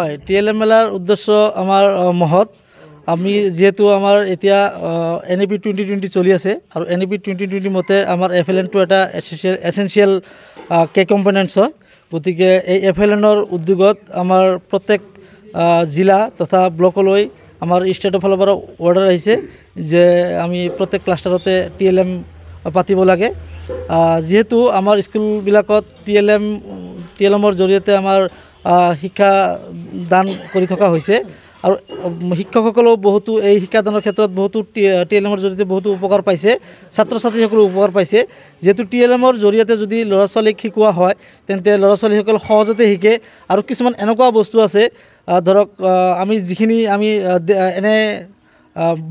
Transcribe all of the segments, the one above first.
হয়, TLM মেলাৰ উদ্দেশ্য আমাৰ মহৎ। আমি যেহেতু আমাৰ এতিয়া NAP 2020 চলি আছে আৰু NAP 2020 মতে আমাৰ FLN-টো এটা এসেঞ্চিয়েল কে কম্পনেণ্টছ হয়। গতিকে এই FLN-ৰ উদ্যোগত আমাৰ প্ৰত্যেক জিলা তথা ব্লকলৈ আমাৰ ষ্টেটৰ ফালৰ পৰা অৰ্ডাৰ আহিছে যে আমি প্ৰত্যেক ক্লাষ্টাৰতে TLM পাতিব লাগে। যেহেতু আমাৰ স্কুলবিলাকত TLM-ৰ জৰিয়তে আমাৰ শিক্ষা দান কৰি থকা হৈছে আৰু শিক্ষকসকলেও বহুতো এই শিক্ষাদানৰ ক্ষেত্ৰত বহুতো TLM-ৰ জৰিয়তে বহুতো উপকাৰ পাইছে, ছাত্ৰ ছাত্ৰীসকলেও উপকাৰ পাইছে। যিহেতু TLM-ৰ জৰিয়তে যদি ল'ৰা ছোৱালীক শিকোৱা হয় তেন্তে ল'ৰা ছোৱালীসকল সহজতে শিকে। আৰু কিছুমান এনেকুৱা বস্তু আছে ধৰক আমি যিখিনি এনে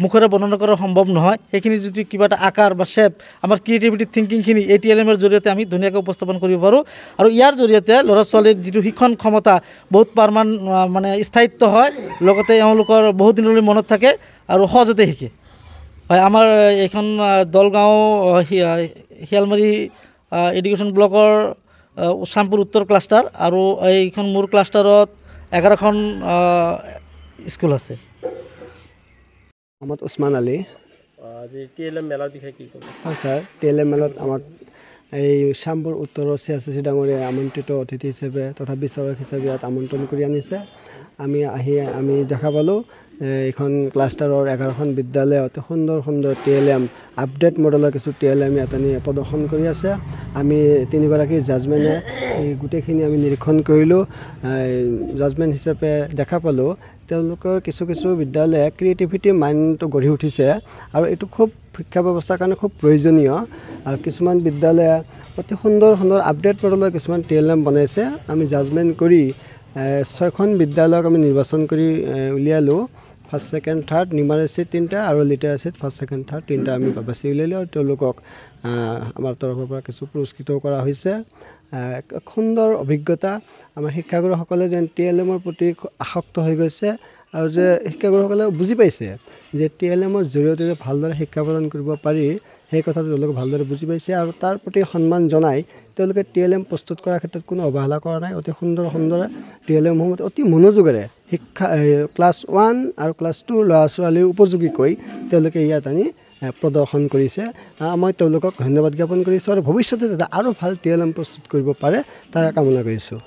মুখেৰে বৰ্ণনা কৰা সম্ভৱ নহয়, সেইখিনি যদি কিবা এটা আকাৰ বা শ্বেপ আমাৰ ক্ৰিয়েটিভিটি থিংকিংখিনি এই TLM-ৰ জৰিয়তে আমি ধুনীয়াকৈ উপস্থাপন কৰিব পাৰোঁ। আৰু ইয়াৰ জৰিয়তে ল'ৰা ছোৱালীৰ যিটো শিক্ষণ ক্ষমতা বহুত মানে স্থায়িত্ব হয়, লগতে এওঁলোকৰ বহুত দিনলৈ মনত থাকে আৰু সহজতে শিকে। হয়, আমাৰ এইখন দলগাঁও শিয়ালমাৰী এডুকেশ্যন ব্লকৰ শ্যামপুৰ উত্তৰ ক্লাষ্টাৰ আৰু এইখন মোৰ ক্লাষ্টাৰত 11খন স্কুল আছে। মোহাম্মদ উছমান আলী। TLM মেলাৰ বিষয়ে কি ক'ব? হয় ছাৰ, TLM মেলাত আমাক এই শ্যামপুৰ উত্তৰৰ CSC ডাঙৰীয়াই আমন্ত্ৰিত অতিথি হিচাপে তথা বিচাৰক হিচাপে ইয়াত আমন্ত্ৰণ কৰি আনিছে। আমি দেখা পালোঁ এইখন ক্লাষ্টাৰৰ 11খন বিদ্যালয় অতি সুন্দৰ সুন্দৰ TLM আপডেট মডেলৰ কিছু TLM ইয়াত আনি প্ৰদৰ্শন কৰি আছে। আমি 3গৰাকী জাজমেনে এই গোটেইখিনি আমি নিৰীক্ষণ কৰিলোঁ। জাজমেন হিচাপে দেখা পালোঁ তেওঁলোকৰ কিছু বিদ্যালয়ে ক্ৰিয়েটিভিটি মাইণ্ডটো গঢ়ি উঠিছে আৰু এইটো খুব শিক্ষা ব্যৱস্থাৰ কাৰণে খুব প্ৰয়োজনীয়। আৰু কিছুমান বিদ্যালয়ে অতি সুন্দৰ আপডেট মডেলৰ কিছুমান TLM বনাইছে। আমি জাজমেণ্ট কৰি 6খন বিদ্যালয়ক আমি নিৰ্বাচন কৰি উলিয়ালোঁ। ফাৰ্ষ্ট ছেকেণ্ড থাৰ্ড নিউমাৰেচিত 3টা আৰু লিটাৰেচিত ফাৰ্ষ্ট ছেকেণ্ড থাৰ্ড 3টা আমি বাছি উলিয়ালোঁ আৰু তেওঁলোকক আমাৰ তৰফৰ পৰা কিছু পুৰস্কৃত কৰা হৈছে। সুন্দৰ অভিজ্ঞতা। আমাৰ শিক্ষাগুৰুসকলে যেন TLM-ৰ প্ৰতি আসক্ত হৈ গৈছে আৰু যে শিক্ষাগুৰুসকলে বুজি পাইছে যে TLM-ৰ জৰিয়তে যে ভালদৰে শিক্ষা প্ৰদান কৰিব পাৰি, সেই কথাটো তেওঁলোকে ভালদৰে বুজি পাইছে আৰু তাৰ প্ৰতি সন্মান জনাই তেওঁলোকে TLM প্ৰস্তুত কৰাৰ ক্ষেত্ৰত কোনো অৱহেলা কৰা নাই। অতি সুন্দৰ TLM-সমূহ অতি মনোযোগেৰে শিক্ষা ক্লাছ 1 আৰু ক্লাছ 2 ল'ৰা ছোৱালীৰ উপযোগীকৈ তেওঁলোকে ইয়াত আনি প্ৰদৰ্শন কৰিছে। মই তেওঁলোকক ধন্যবাদ জ্ঞাপন কৰিছোঁ আৰু ভৱিষ্যতে যাতে আৰু ভাল TLM প্ৰস্তুত কৰিব পাৰে তাৰ কামনা কৰিছোঁ।